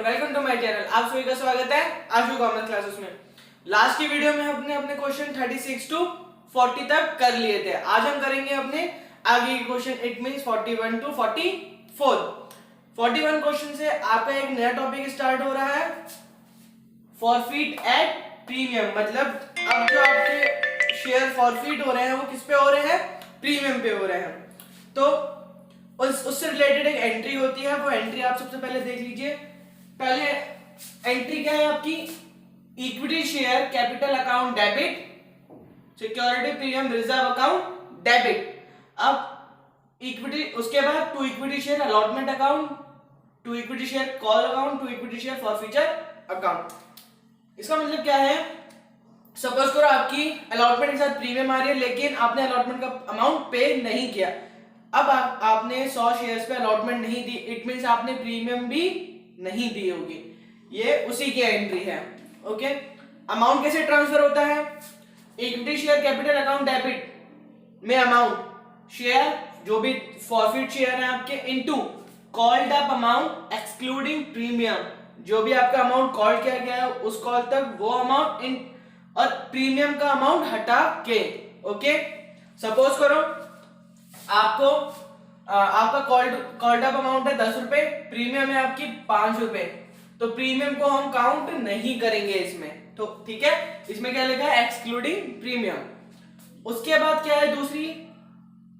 और welcome to my channel. आप सभी का स्वागत है आशु कॉमर्स क्लासेस में। लास्ट की वीडियो में हमने अपने क्वेश्चन 36 टू 40 तक कर लिए थे। आज हम करेंगे अपने आगे के question, it means 41 to 44। 41 question से आपका एक नया टॉपिक स्टार्ट हो रहा है, फॉरफिट एट प्रीमियम। मतलब अब जो आपके शेयर फॉरफिट हो रहे हैं वो किस पे हो रहे हैं? प्रीमियम पे हो रहे हैं। तो उससे रिलेटेड एक एंट्री होती है, वो एंट्री आप सबसे पहले देख लीजिए। पहले एंट्री क्या है आपकी? Equity share capital account debit, security premium reserve account debit. अब इक्विटी, उसके बाद to equity share allotment account, to equity share call account, to equity share forfeiture account. इसका मतलब क्या है? सपोज करो आपकी अलॉटमेंट के साथ प्रीमियम आ रही है, लेकिन आपने अलॉटमेंट का अमाउंट पे नहीं किया। अब आपने 100 शेयर्स पे अलॉटमेंट नहीं दी, इट मींस आपने प्रीमियम भी नहीं दी होगी। ये उसी की एंट्री है। ओके, अमाउंट कैसे ट्रांसफर होता है? Equity share capital account debit में अमाउंट शेयर जो भी फॉरफिट शेयर है आपके into called up amount excluding premium, जो भी आपका अमाउंट कॉल किया गया है उस कॉल तक वो अमाउंट इन, और प्रीमियम का अमाउंट हटा के। ओके, सपोज करो आपको आपका कॉल्ड अप अमाउंट है 10 रुपए, प्रीमियम है आपकी 5 रुपए, तो प्रीमियम को हम काउंट नहीं करेंगे इसमें। तो ठीक है, इसमें क्या लिखा है? Excluding premium. उसके बाद क्या है दूसरी?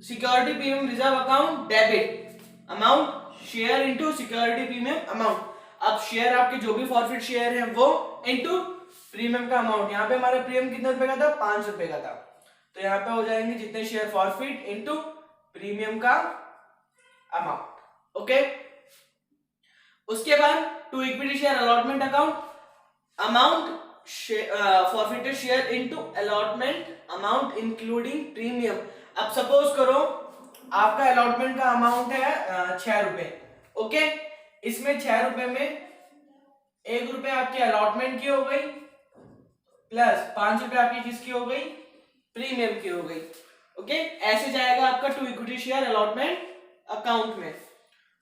Security premium reserve account debit, amount share into security premium amount. अब शेयर आपके जो भी फॉरफिट शेयर है वो इनटू प्रीमियम का अमाउंट। यहाँ पे हमारा प्रीमियम कितने रुपए का था? 5 रुपए का था, तो यहाँ पे हो जाएंगे जितने शेयर फॉरफिट इनटू प्रीमियम का अमाउंट। ओके, उसके बाद to equity share allotment account, amount forfeited share into allotment amount including premium. अब सपोज करो आपका अलॉटमेंट का अमाउंट है 6 रुपए। ओके, इसमें 6 रुपए में 1 रुपए आपकी अलॉटमेंट की हो गई, प्लस 5 रुपए आपकी किसकी हो गई? प्रीमियम की हो गई। ओके, ऐसे जाएगा आपका to equity share allotment account में।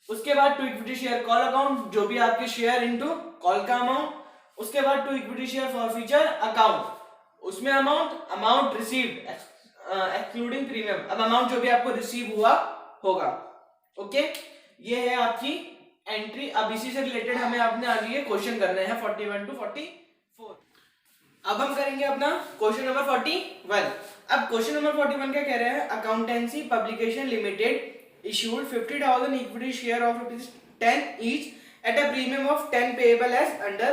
उसके बाद to equity share call account, जो भी आपके शेयर इनटू कॉल का अमाउंट। उसके बाद to equity share forfeiture account, उसमें अमाउंट रिसीव्ड एक्सक्लूडिंग प्रीमियम। अब अमाउंट जो भी आपको रिसीव हुआ होगा। ओके, ये है आपकी एंट्री। अब इसी से रिलेटेड हमें अपने आगे ये क्वेश्चन करने हैं 41 टू 44। अब हम करेंगे अपना क्वेश्चन नंबर 41। अब क्वेश्चन नंबर 41 क्या कह रहे हैं? Accountancy publication limited issued 50,000 equity share of ₹10 each at a premium of 10 payable as under।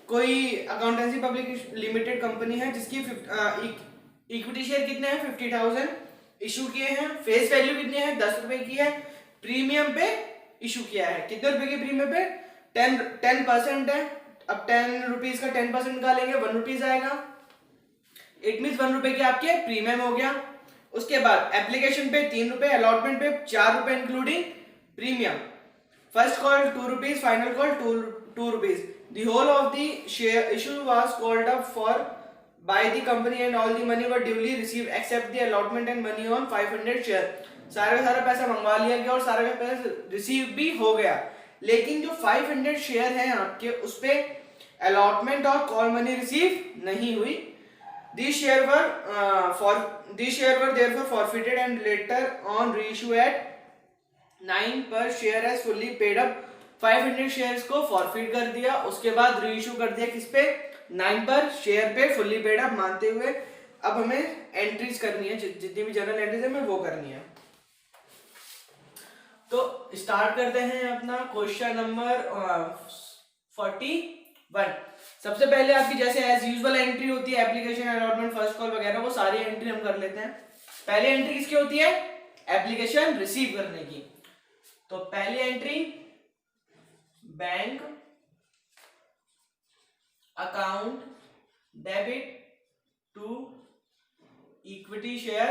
कोई अकाउंटेंसी पब्लिक लिमिटेड कंपनी है जिसकी इक्विटी शेयर कितने हैं? 50,000 इशू किए हैं, फेस वैल्यू कितनी है? 10 रुपए की है, प्रीमियम पे इशू किया है। कितने रुपए के प्रीमियम पे? 10% है। अब 10 रुपीज का 10% निकालेंगे, 1 रुपीज आएगा, इट मीन 1 रुपए के आपके प्रीमियम हो गया। उसके बाद एप्लीकेशन पे 3 रुपए, अलॉटमेंट पे 4 रुपए including premium. First call 2 rupees, final call 2 rupees. The whole of the share issue was called up for by the company and all the money were duly received except the allotment and money on 500 share. सारा का सारा पैसा मंगवा लिया गया और सारा का पैसा रिसीव भी हो गया, लेकिन जो 500 शेयर हैं आपके उस पे अलॉटमेंट और कॉल मनी रिसीव नहीं हुई। These shares were therefore forfeited and later on reissue at 9 per share as fully paid up। 500 shares को फॉरफिट कर दिया, उसके बाद रीइश्यू कर दिया किस पे? 9 पर शेयर पे फुल्ली पेड अप मानते हुए। अब हमें एंट्रीज करनी है, जितनी भी जनरल एंट्रीज है हमें वो करनी है। तो स्टार्ट करते हैं अपना क्वेश्चन नंबर 41। सबसे पहले आपकी जैसे एज यूजुअल एंट्री होती है, एप्लीकेशन, अलॉटमेंट, फर्स्ट कॉल वगैरह, वो सारी एंट्री हम कर लेते हैं। पहली एंट्री किसकी होती है? एप्लीकेशन रिसीव करने की। तो पहली entry bank account debit to equity share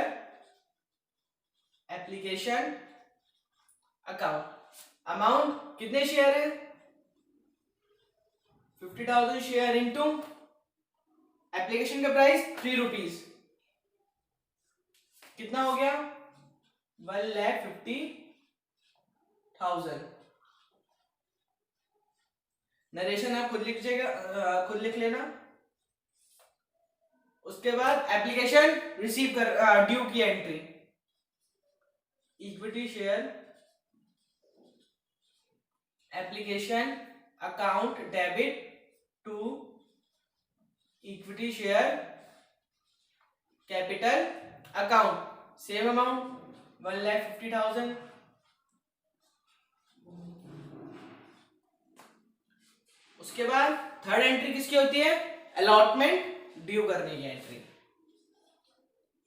application account. Amount कितने शेयर है? 50,000 शेयर इनटू एप्लीकेशन का प्राइस 3 रुपीज, कितना हो गया? 1,50,000। नरेशन आप खुद लीजिएगा, खुद लिख लेना। उसके बाद एप्लीकेशन रिसीव कर ड्यू की entry, equity share application account debit to equity share capital account, same amount 1,50,000। उसके बाद थर्ड एंट्री किसकी होती है? अलॉटमेंट ड्यू करने की entry,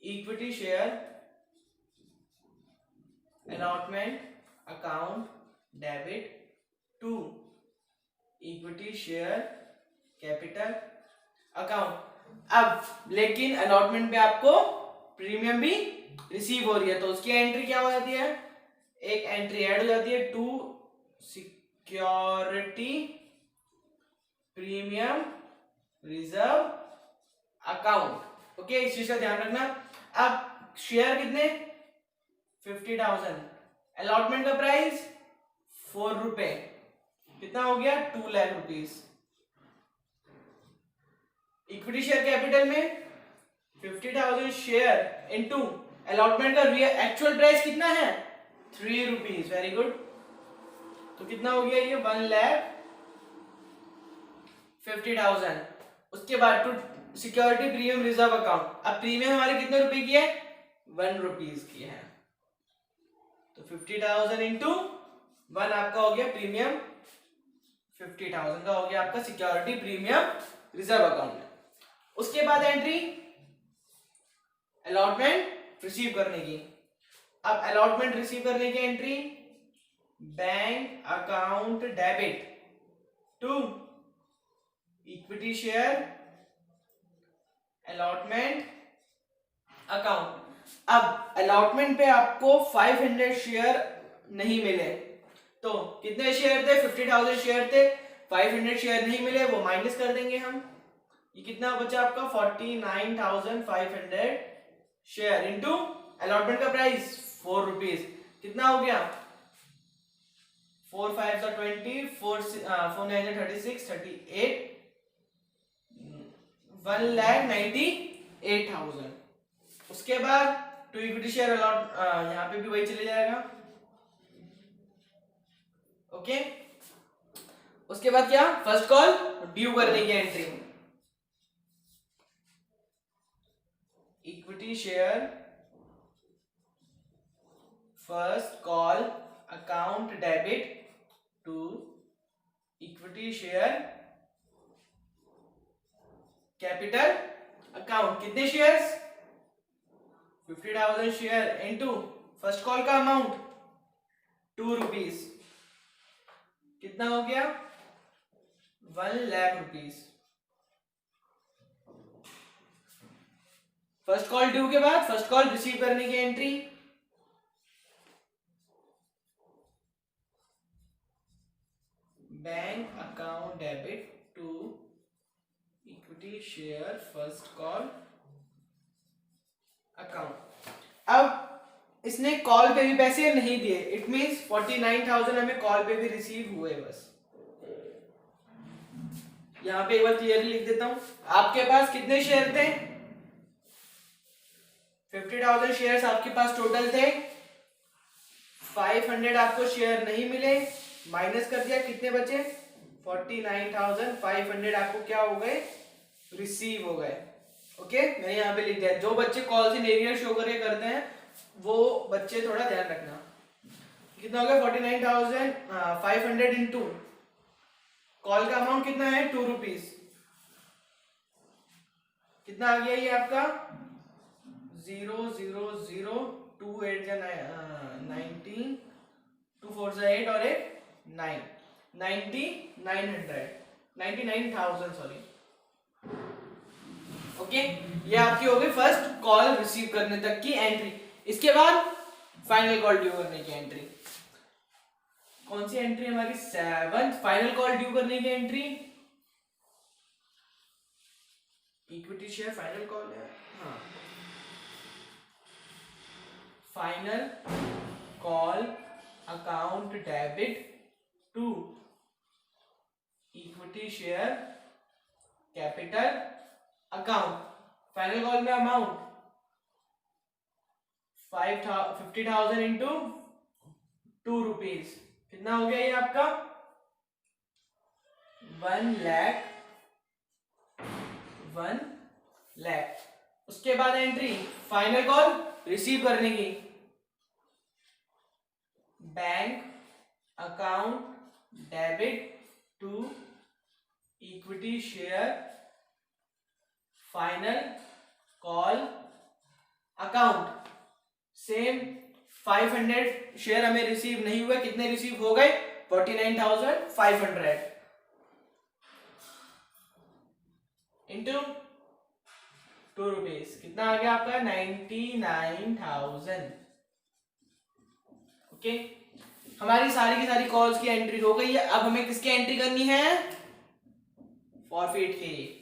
equity share allotment account debit to equity share capital account. अब लेकिन अलॉटमेंट पे आपको प्रीमियम भी रिसीव हो रही है, तो उसकी एंट्री क्या हो जाती है? एक एंट्री ऐड हो जाती है, to security premium reserve account. Okay, इस चीज का ध्यान रखना। अब शेयर कितने? 50,000, अलॉटमेंट का प्राइस 4 रुपए, कितना हो गया? 2 lakh rupees. Equity share capital में 50,000 शेयर इनटू अलॉटमेंट का एक्चुअल प्राइस कितना है? 3 रुपीज। Very good. तो कितना हो गया ये? 1,50,000। उसके बाद to security premium reserve account. अब प्रीमियम हमारे कितने रुपए की है? 1 रुपीज की है। तो 50,000 इंटू 1 आपका हो गया प्रीमियम, 50,000 का हो गया आपका सिक्योरिटी प्रीमियम रिजर्व अकाउंट में। उसके बाद एंट्री अलॉटमेंट रिसीव करने की। अब अलॉटमेंट रिसीव करने की entry, bank account debit to equity share allotment account. अब अलॉटमेंट पे आपको 500 शेयर नहीं मिले, तो कितने शेयर थे? 50,000 शेयर थे, 500 शेयर नहीं मिले, वो माइनस कर देंगे हम। ये कितना बचा आपका? 49,500 शेयर इनटू अलॉटमेंट का प्राइस 4 रुपीज, कितना हो गया? 4 5 20, 4 9 36, 38, 1,98,000। उसके बाद टू इक्विटी शेयर अलॉट, यहाँ पे भी वही चले जाएगा। ओके, उसके बाद क्या? फर्स्ट कॉल ड्यू करने की entry, equity share first call account debit to equity share capital account. कितने shares? 50,000 share into first call का अमाउंट 2 रुपीज, कितना हो गया? 1 lakh rupees. First call due के बाद फर्स्ट कॉल रिसीव करने की entry, bank account debit to equity share first call account. अब इसने कॉल पे भी पैसे नहीं दिए, इट मींस 49,000 हमें कॉल पे भी रिसीव हुए। बस यहां पे एक बार क्लियरली लिख देता हूं। आपके पास कितने शेयर थे? 50,000 शेयर्स आपके पास टोटल थे, 500 आपको शेयर नहीं मिले, माइनस कर दिया, कितने बचे? 49,500 आपको क्या हो गए? रिसीव हो गए। ओके, मैंने यहाँ पे लिख दिया। जो बच्चे कॉल से नेरियर शो करके करते हैं वो बच्चे थोड़ा ध्यान रखना। कितना हो गया? 49,500 इंटू कॉल का अमाउंट कितना है? 2 रुपीज, कितना आ गया ये आपका? 0,0,0,2 8 19, 2 4 8 और एक 9, 99,000 सॉरी। ओके, ये आपकी हो गई फर्स्ट कॉल रिसीव करने तक की एंट्री। इसके बाद फाइनल कॉल ड्यू करने की एंट्री। कौन सी एंट्री हमारी? 7th, फाइनल कॉल ड्यू करने की entry, equity share final call है, हाँ, final call account debit to equity equity share capital account. फाइनल कॉल में अमाउंट 50,000 इंटू 2 रुपीज, कितना हो गया ये आपका 1 लाख। उसके बाद एंट्री फाइनल कॉल रिसीव करने की, bank account debit to equity share final call account. Same 500 share हमें रिसीव नहीं हुए, कितने रिसीव हो गए 49,500 इंटू 2 रुपीज, कितना आ गया आपका 99,000। ओके, हमारी सारी की सारी कॉल्स की एंट्री हो गई है। अब हमें किसकी एंट्री करनी है, फॉरफिट की।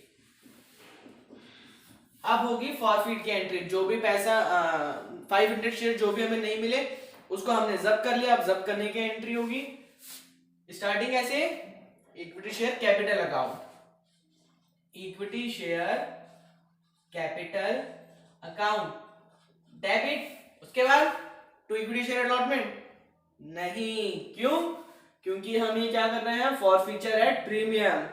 अब होगी फॉरफिट की एंट्री, जो भी पैसा 500 शेयर जो भी हमें नहीं मिले उसको हमने जब्त कर लिया, अब जब्त करने की एंट्री होगी। स्टार्टिंग ऐसे, equity share capital account, equity share capital account debit. उसके बाद टू इक्विटी शेयर अलॉटमेंट नहीं, क्यों, क्योंकि हम ये क्या कर रहे हैं फॉरफीचर एट प्रीमियम।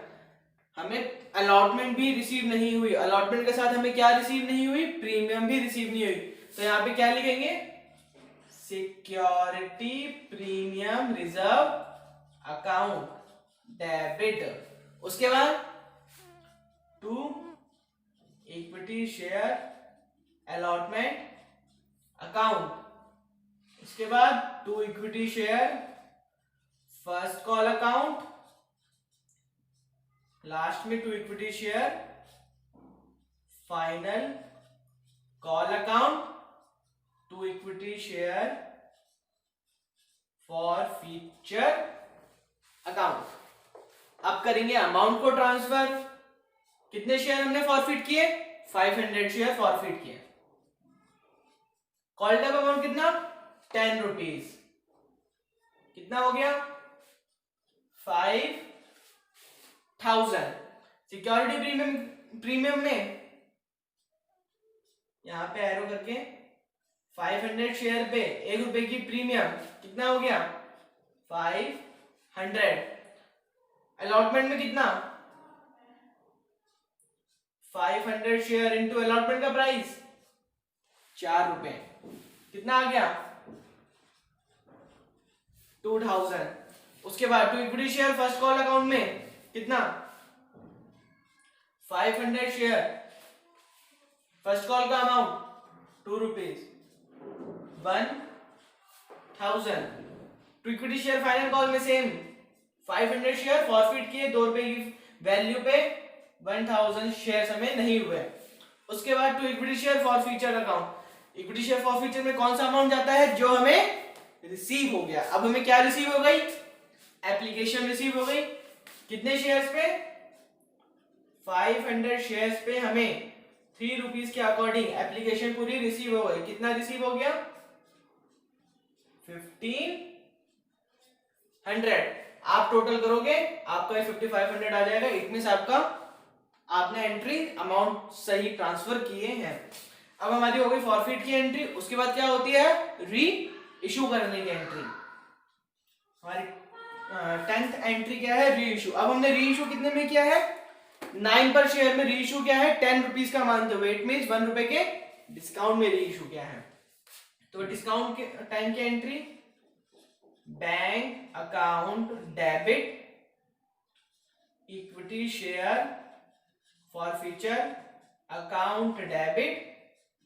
हमें अलॉटमेंट भी रिसीव नहीं हुई, अलॉटमेंट के साथ हमें क्या रिसीव नहीं हुई, प्रीमियम भी रिसीव नहीं हुई। तो यहाँ पे क्या लिखेंगे, security premium reserve account debit. उसके बाद to equity share allotment account, उसके बाद to equity share first call account, last में to equity share final call account, to equity share for future account. अब करेंगे अमाउंट को ट्रांसफर। कितने share हमने फॉरफिट किए, 500 शेयर फॉरफिट किए। कॉल्ड अप अमाउंट कितना 10 रुपीज, कितना हो गया 5,000। सिक्योरिटी प्रीमियम में यहां पे एरो करके 500 शेयर पे 1 रुपए की प्रीमियम, कितना हो गया 500। अलॉटमेंट में कितना 500 शेयर इंटू अलॉटमेंट का प्राइस 4 रुपए, कितना आ गया 2,000। उसके बाद to equity share first call account में कितना 500 शेयर फर्स्ट कॉल का amount 2 rupees 1,000। To equity share final call में सेम 500 शेयर फॉरफिट किए 2 रुपए की वैल्यू पे 1,000 शेयर हमें नहीं हुए। उसके बाद to equity share for future account, equity share for future में कौन सा अमाउंट जाता है जो हमें रिसीव हो गया। अब हमें क्या रिसीव हो गई, एप्लीकेशन रिसीव हो गई। कितने शेयर्स पे 500 शेयर्स पे हमें 3 रुपीज के अकॉर्डिंग एप्लीकेशन पूरी रिसीव हो गई। कितना रिसीव हो गया 1,500। आप टोटल करोगे आपका 5,500 आ जाएगा। इट मींस आपका आपने एंट्री अमाउंट सही ट्रांसफर किए हैं। अब हमारी हो गई फॉरफिट की एंट्री। उसके बाद क्या होती है री इशू करने की एंट्री। हमारी 10th एंट्री क्या है री इशू। अब हमने री इशू कितने में किया है 9 पर शेयर में री इशू क्या है 10 रुपीज का मानते हुए, इट मींस 1 रुपए के डिस्काउंट में री इशू क्या है। तो डिस्काउंट के टाइम की entry bank account debit equity share for future account debit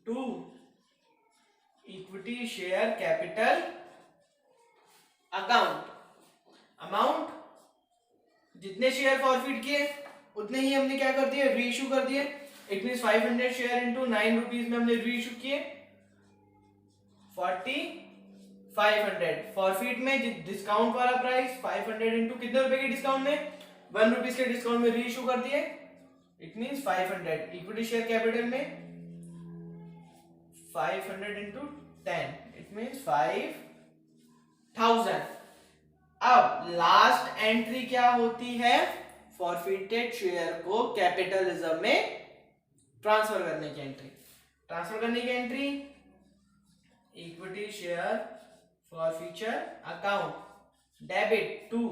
to equity share capital account. Amount जितने शेयर फॉरफिट किए उतने ही हमने क्या कर दिए री इशू कर दिए। It means 500 share into 9 rupees में हमने री इशू किए 4,500। फॉरफिट में डिस्काउंट वाला प्राइस 500 इंटू कितने रुपए के डिस्काउंट में 1 रुपीज के डिस्काउंट में री इशू कर दिए। It means 500। Equity share capital में 500 इंटू 10 इट मींस 5,000। अब लास्ट एंट्री क्या होती है फॉरफिटेड शेयर को कैपिटल रिजर्व में ट्रांसफर करने की एंट्री। ट्रांसफर करने की entry equity share forfeiture account debit to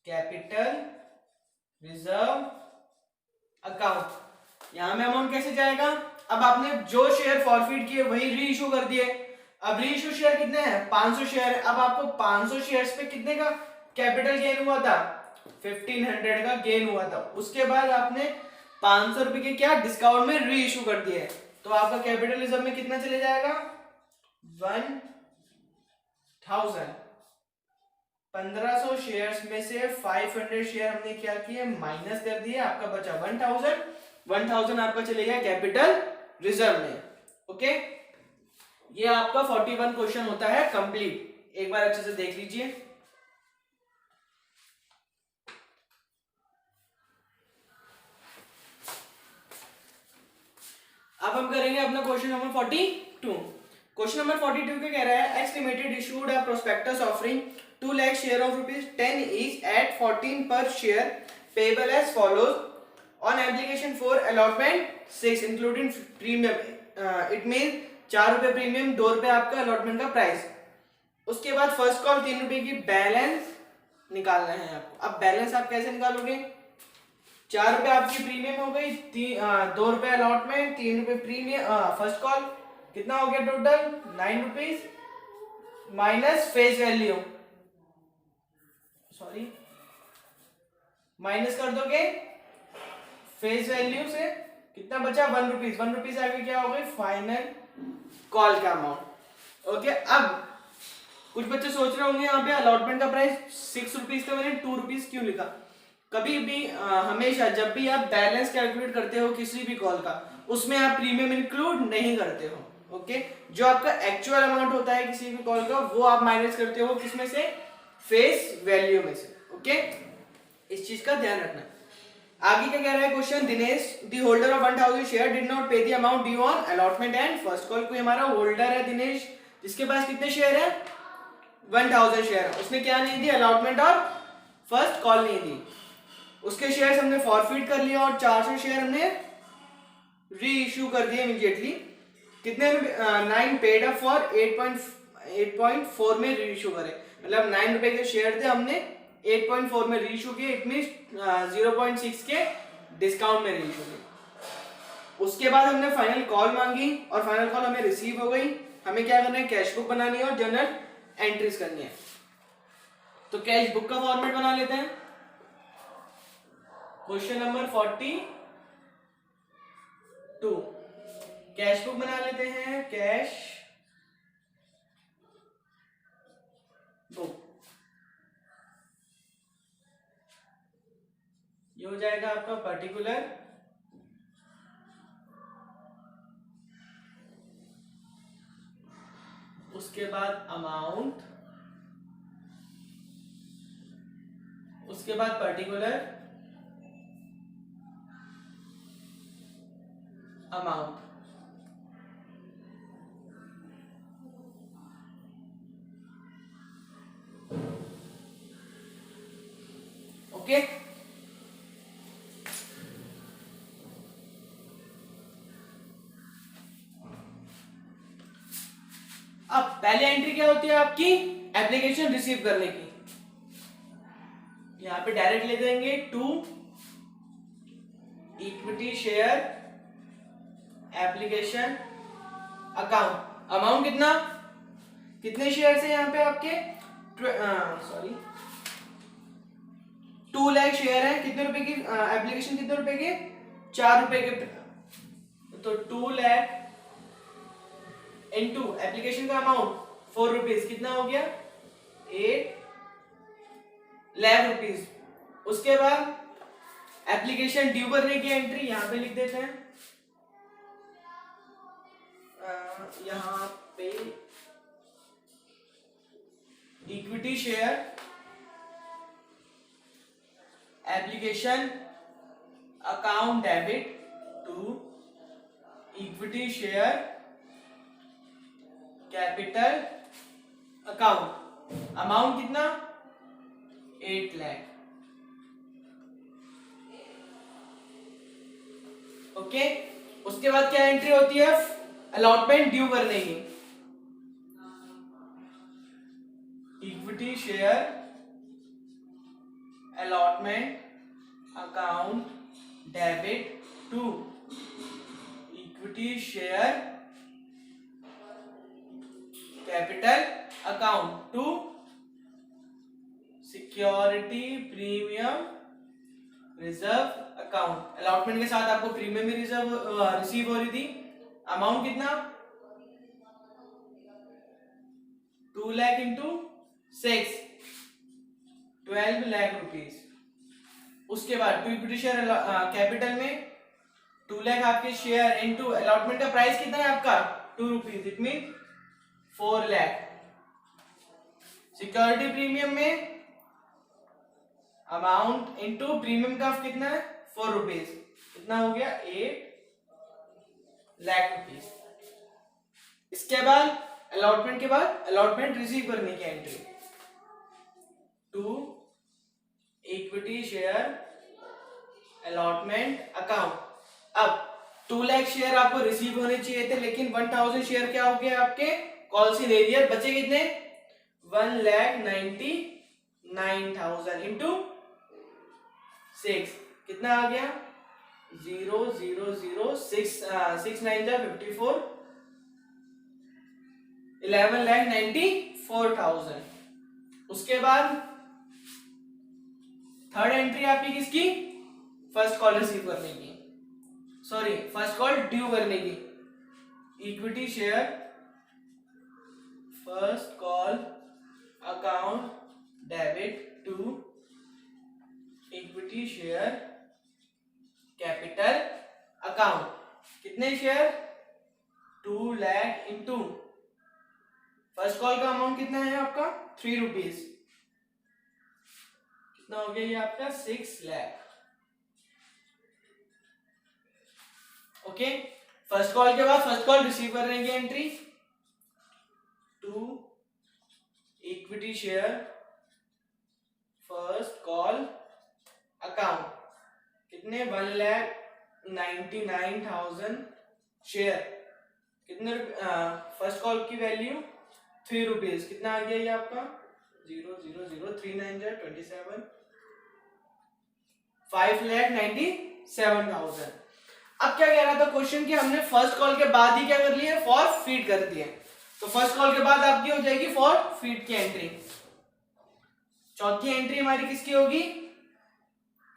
capital reserve account. यहां में अमाउंट कैसे जाएगा? अब आपने जो शेयर फॉरफिट किए वही री इशू कर दिए। अब री इशू शेयर कितने हैं? 500 शेयर है। अब आपको 500 शेयर्स पे कितने का कैपिटल गेन हुआ था? 1500 का गेन हुआ था। उसके बाद आपने 500 रुपए के क्या डिस्काउंट में री इशू कर दिए, तो आपका कैपिटल रिजर्व में कितना चले जाएगा? 1000। 1500 शेयर्स में से 500 शेयर हमने क्या किए? माइनस कर दिए। आपका बचा 1000। 1000 आपका चले गया कैपिटल रिजर्व में। ओके, ये आपका 41 क्वेश्चन होता है कंप्लीट। एक बार अच्छे से देख लीजिए। अब हम करेंगे अपना क्वेश्चन नंबर 42। क्वेश्चन नंबर 42 क्या कह रहा है? X limited issued a prospectus offering 2 lakh share of ₹10 each at 14 per share payable as follows on application for allotment 6 including premium, it means 4 रुपए प्रीमियम, 2 रुपए आपका अलॉटमेंट का प्राइस। उसके बाद फर्स्ट कॉल 3 रुपए की बैलेंस निकालना है आपको। अब बैलेंस आप कैसे निकालोगे? 4 रुपए आपकी प्रीमियम हो गई, 2 रुपए अलॉटमेंट, 3 रुपए प्रीमियम फर्स्ट कॉल, कितना हो गया total? 9 rupees minus face value, sorry minus कर दोगे फेस वैल्यू से, कितना बचा? 1 रुपीज। 1 रुपीज आगे क्या हो गई? फाइनल कॉल का अमाउंट। ओके, अब कुछ बच्चे सोच रहे होंगे यहाँ पे अलॉटमेंट का प्राइस 6 रुपीज था, मैंने 2 रुपीज क्यों लिखा? कभी भी हमेशा जब भी आप बैलेंस कैलकुलेट करते हो किसी भी कॉल का, उसमें आप प्रीमियम इंक्लूड नहीं करते हो। ओके, जो आपका एक्चुअल अमाउंट होता है किसी भी कॉल का, वो आप माइनस करते हो किसमें से? फेस वैल्यू में से। ओके, इस चीज का ध्यान रखना। आगे क्या कह रहा है question? Dinesh the holder of 1000 share did not pay the amount due on allotment and first call. कोई हमारा होल्डर है दिनेश, जिसके पास कितने शेयर है? 1000 शेयर। उसने क्या नहीं दी? अलॉटमेंट और फर्स्ट कॉल नहीं दी। उसके शेयर्स हमने फॉरफिट कर लिया और 400 शेयर हमने री इशू कर दिए इमीडिएटली। कितने? 9 पेड अप फॉर 8.4 में री इशू करे, मतलब 9 रुपए के शेयर थे, हमने 8.4 में री इशू किए। इट मींस 0.6 के डिस्काउंट में री इशू किए। उसके बाद हमने फाइनल कॉल मांगी और फाइनल कॉल हमें रिसीव हो गई। हमें क्या करना है? कैश बुक बनानी है और जर्नल एंट्रीज करनी है। तो कैश बुक का फॉर्मेट बना लेते हैं। क्वेश्चन नंबर 42 कैश बुक बना लेते हैं। कैश बुक ये हो जाएगा आपका पर्टिकुलर, उसके बाद अमाउंट, उसके बाद पर्टिकुलर अमाउंट। ओके, अब पहली एंट्री क्या होती है आपकी? एप्लीकेशन रिसीव करने की। यहां पे डायरेक्ट ले देंगे to equity share application account. Amount कितना? कितने शेयर है यहाँ पे आपके? सॉरी 2 लाख शेयर है। कितने रुपए की एप्लीकेशन? कितने रुपए के? 4 रुपए के। तो 2 लाख इनटू एप्लीकेशन का अमाउंट 4 रुपीज, कितना हो गया? 8 लाख रुपीज। उसके बाद एप्लीकेशन ड्यू करने की एंट्री यहां पे लिख देते हैं। यहां पे equity share application account debit to equity share capital account. Amount कितना? 8 लाख। ओके, उसके बाद क्या एंट्री होती है, अलॉटमेंट ड्यू करने की, equity share allotment account debit to equity share capital account to security premium reserve account. Allotment के साथ आपको प्रीमियम भी रिसीव हो रही थी। अमाउंट कितना, 2 लाख इंटू 6, 12 लाख रुपीज। उसके बाद टू इक्विटी शेयर कैपिटल में 2 लाख आपके शेयर इंटू अलॉटमेंट का प्राइस कितना है आपका 2 rupees, it mean 4 lakh. Security premium में अमाउंट इंटू प्रीमियम का कितना है 4 रुपीज, कितना हो गया 8 लाख रुपीज। इसके बाद अलॉटमेंट के बाद अलॉटमेंट रिसीव करने की entry to equity share allotment account. अब 2 लाख शेयर आपको रिसीव होने चाहिए थे, लेकिन 1000 शेयर क्या हो गया आपके कॉल सी दे दिया, बचे कितने 1,99,000 इंटू 6, कितना आ गया 0,006 6 9 54, 11,94,000। उसके बाद थर्ड एंट्री आपकी किसकी, फर्स्ट कॉल रिसीव करने की, सॉरी फर्स्ट कॉल ड्यू करने की, equity share first call account debit to equity share capital account. कितने share 2 lakh into first call का अमाउंट कितना है आपका 3 रुपीज, कितना हो गया ये आपका 6 लाख। ओके, फर्स्ट कॉल के बाद फर्स्ट कॉल रिसीव करने की entry to equity share first call account, कितने 1,99,000 शेयर, कितने फर्स्ट कॉल की वैल्यू 3 रुपीज, कितना आ गया ये आपका 0,003,927 5,97,000। अब क्या कह रहा था क्वेश्चन कि हमने फर्स्ट कॉल के बाद ही क्या कर लिया फॉर फीड कर दिए, तो फर्स्ट कॉल के बाद आपकी हो जाएगी फॉर फीड की एंट्री। चौथी एंट्री हमारी किसकी होगी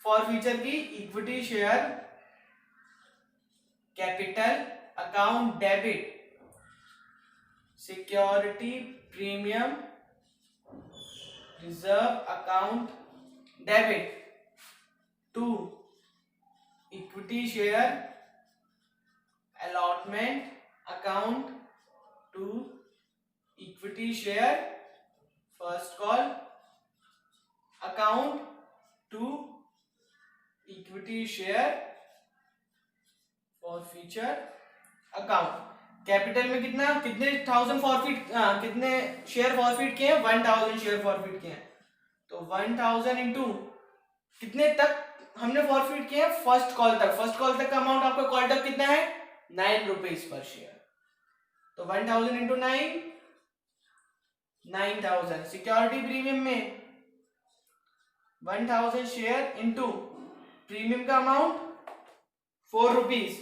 फॉर फ्यूचर की, equity share capital account debit security premium reserve account debit to equity share allotment account to equity share first call account to equity share for future account. Capital में कितना, कितने thousand forfeit, कितने share forfeit किए हैं 1000 share forfeit किए हैं, तो 1000 into कितने तक हमने फॉरफिट किए हैं फर्स्ट कॉल तक, फर्स्ट कॉल तक का अमाउंट आपका कॉल तक कितना है 9 रुपीज पर शेयर, तो 1000 इंटू 9,000। सिक्योरिटी प्रीमियम में 1000 शेयर इंटू प्रीमियम का अमाउंट 4 रुपीज,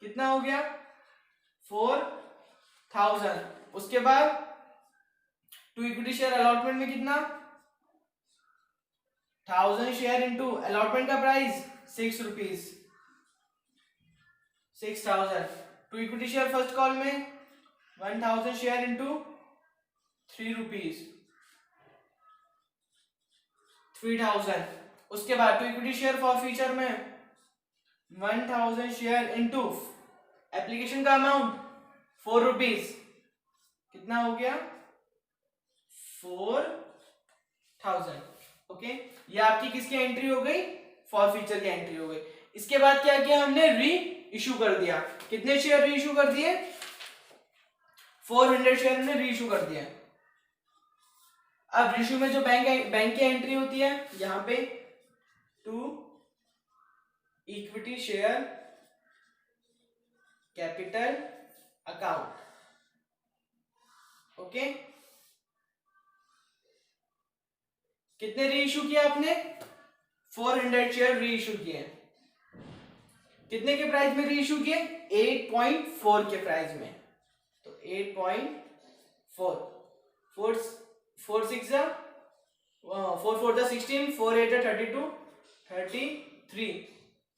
कितना हो गया 4,000। उसके बाद टू इक्विटी शेयर अलॉटमेंट में कितना 1000 शेयर इंटू अलॉटमेंट का price 6 rupees, 6,000। To equity share first call में 1000 शेयर इंटू 3 रुपीज, 3,000। उसके बाद to equity share for future में 1000 शेयर इंटू एप्लीकेशन का अमाउंट 4 रुपीज, कितना हो गया 4,000। ओके, ये आपकी किसकी एंट्री हो गई फॉर फ्यूचर की एंट्री हो गई। इसके बाद क्या किया हमने री इशू कर दिया, कितने शेयर री इशू कर दिए 400 शेयर ने री इशू कर दिया। अब इशू में जो बैंक की एंट्री होती है यहाँ पे to equity share capital account. Okay, कितने री इशू किया आपने? 400 शेयर री इशू किए। कितने के प्राइस में री इशू किए? 8.4 के प्राइस में। तो 8.4, 4 6 जा 4 4 जा 16, 4 8 जा 32, 33,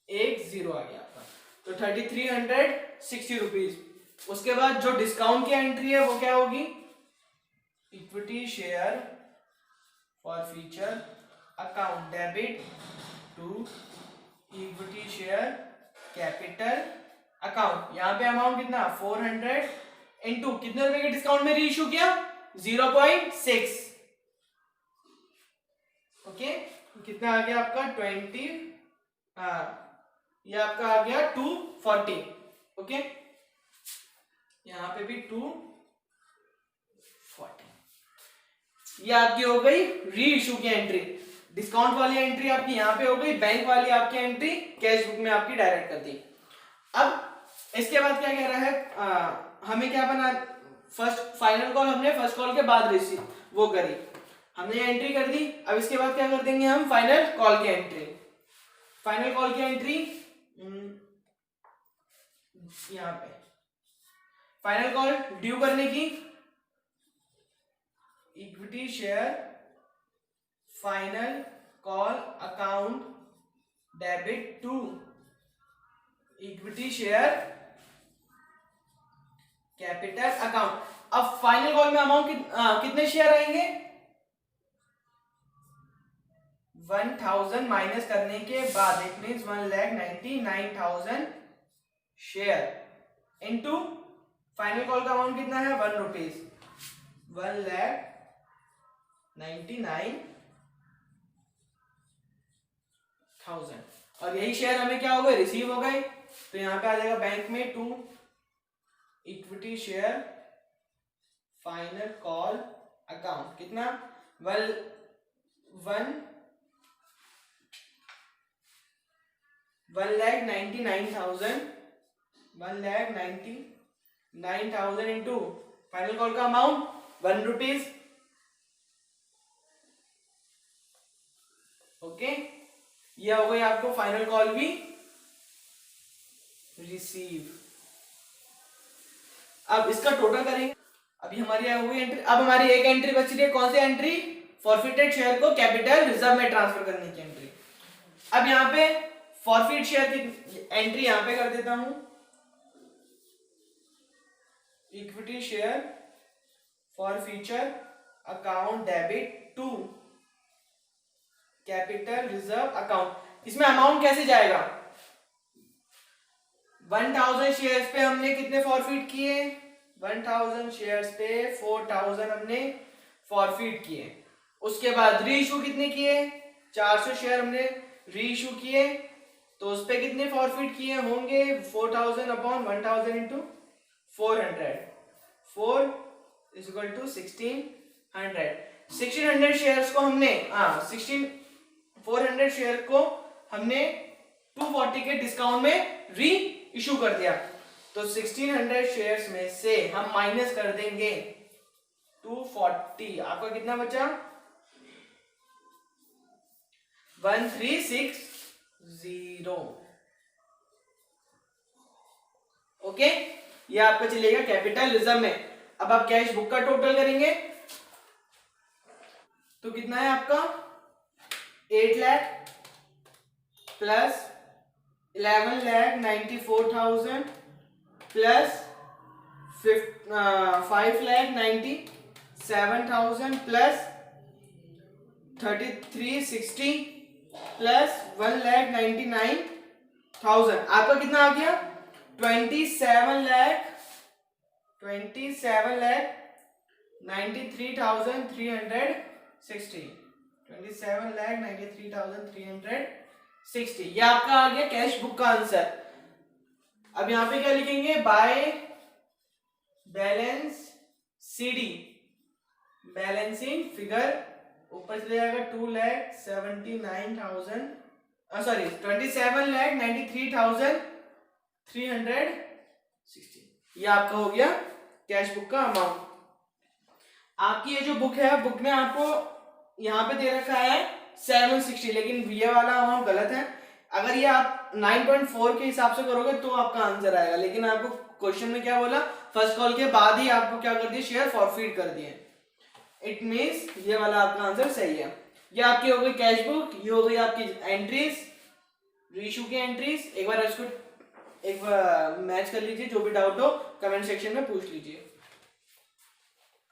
10 आ गया आपका। तो 3360 रुपीज। उसके बाद जो डिस्काउंट की एंट्री है वो क्या होगी? Equity share for future account debit to equity share capital account. यहां पे अमाउंट कितना? 400 इंटू कितने रुपए के डिस्काउंट में री इशू किया? 0.6। ओके, कितना आ गया आपका? 20, ये आपका आ गया 240। ओके, यहां पे भी 240। ये आपकी हो गई री इशू की एंट्री। डिस्काउंट वाली एंट्री आपकी यहां पे हो गई, बैंक वाली आपकी एंट्री कैश बुक में आपकी डायरेक्ट कर दी। अब इसके बाद क्या कह रहा है? हमें क्या बना? फर्स्ट फाइनल कॉल हमने फर्स्ट कॉल के बाद रिसीव वो करी, हमने एंट्री कर दी। अब इसके बाद क्या कर देंगे हम? फाइनल कॉल की एंट्री। फाइनल कॉल की एंट्री यहां पे फाइनल कॉल ड्यू करने की, equity share final call account debit to equity share capital account. अब फाइनल कॉल में अमाउंट कितने शेयर आएंगे? 1000 माइनस करने के बाद it means 1,99,000 share into final call का अमाउंट कितना है? 1 रुपीज। 1,99,000 और यही शेयर हमें क्या हो गए? रिसीव हो गए। तो यहां पे आ जाएगा बैंक में to equity share final call account कितना? 1,99,000 इंटू फाइनल कॉल का अमाउंट 1 रुपीज। ओके, ये हो गई आपको फाइनल कॉल भी रिसीव। अब इसका टोटल करेंगे। अभी हमारी हो गई एंट्री। अब हमारी एक एंट्री बच रही है। कौन सी एंट्री? फॉरफिटेड शेयर को कैपिटल रिजर्व में ट्रांसफर करने की एंट्री। अब यहाँ पे फॉरफिट शेयर की एंट्री यहां पे कर देता हूं, equity share for future account debit to capital reserve account. इसमें अमाउंट कैसे जाएगा? 1000 शेयर्स पे हमने कितने फॉरफिट किए? 1000 शेयर्स पे 4000 हमने फॉरफिट किए। उसके बाद री इशू कितने किए? 400 शेयर हमने री इशू किए। तो उस पे कितने फॉरफिट किए होंगे? 4000 upon 1000 into 400, 4 is equal to 1600। 1600 shares को हमने 400 शेयर को हमने 240 के डिस्काउंट में री इशू कर दिया। तो 1600 शेयर्स में से हम माइनस कर देंगे 240। आपका कितना बचा? 1360। ओके, ये आपका चलेगा कैपिटल रिजर्व में। अब आप कैश बुक का टोटल करेंगे तो कितना है आपका? 8 lakh plus 11,94,000 plus 5,97,000 plus 3360 plus 1,99,000। आपका कितना आ गया? 27,93,360। 27,93,360 ये आपका आ गया कैश बुक का आंसर। अब यहां पे क्या लिखेंगे? By balance CD, balancing figure ऊपर चले जाएगा 2,79,000 सॉरी 27,93,360 16। ये आपका हो गया कैश बुक का अमाउंट। आपकी ये जो बुक है, बुक में आपको यहाँ पे दे रखा है 760, लेकिन ये वाला अमाउंट गलत है। अगर ये आप 9.4 के हिसाब से करोगे तो आपका आंसर आएगा, लेकिन आपको क्वेश्चन में क्या बोला, फर्स्ट कॉल के बाद ही आपको क्या कर दिया, शेयर फॉरफिट कर दिए। इट मींस ये वाला आपका आंसर सही है। ये आपकी हो गई कैश बुक, ये हो गई आपकी एंट्रीज, रीइश्यू की एंट्रीज। एक बार इसको एक बार मैच कर लीजिए, जो भी डाउट हो कमेंट सेक्शन में पूछ लीजिए।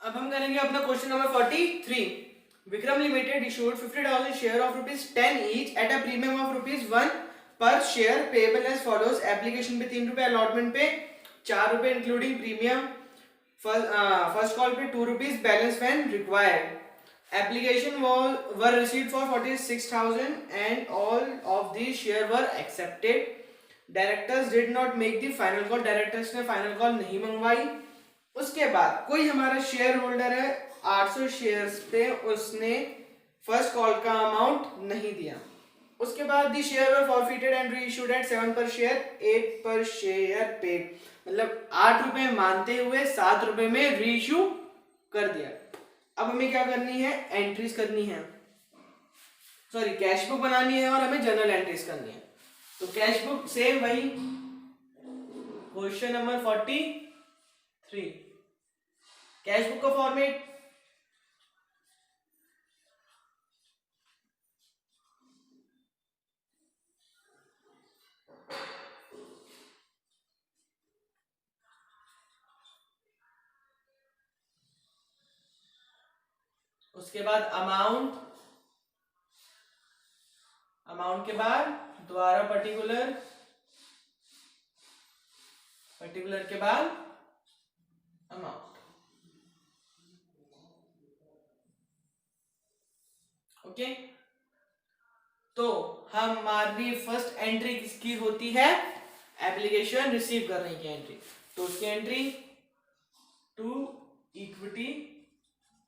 अब हम करेंगे अपना question number 43। Vikram limited issued 50,000 share of ₹10 each at a premium of ₹1 per share payable as follows. Application पे ₹3, अलॉटमेंट पे ₹4 इंक्लूडिंग प्रीमियम, फर्स्ट कॉल पे ₹2, balance when required. Application were received for 46,000 and all of these share were accepted. Directors did not make the final call. Directors ने final call नहीं मंगवाई। उसके बाद कोई हमारा शेयर होल्डर है 800 शेयर्स पे, उसने फर्स्ट कॉल का अमाउंट नहीं दिया। उसके बाद the share were forfeited and reissued at 7 per share, 8 पर शेयर पेड, मतलब ₹8 मानते हुए ₹7 में रीइश्यू कर दिया। अब हमें क्या करनी है, एंट्रीज करनी है, सॉरी कैश बुक बनानी है और हमें जर्नल एंट्रीज करनी है। तो कैश बुक सेम वही क्वेश्चन नंबर 43। कैश बुक का फॉर्मेट उसके बाद अमाउंट, अमाउंट के बाद दोबारा पर्टिकुलर, पर्टिकुलर के बाद अमाउंट। ओके, तो हमारी फर्स्ट एंट्री किसकी होती है, एप्लीकेशन रिसीव करने की एंट्री। तो उसकी entry to equity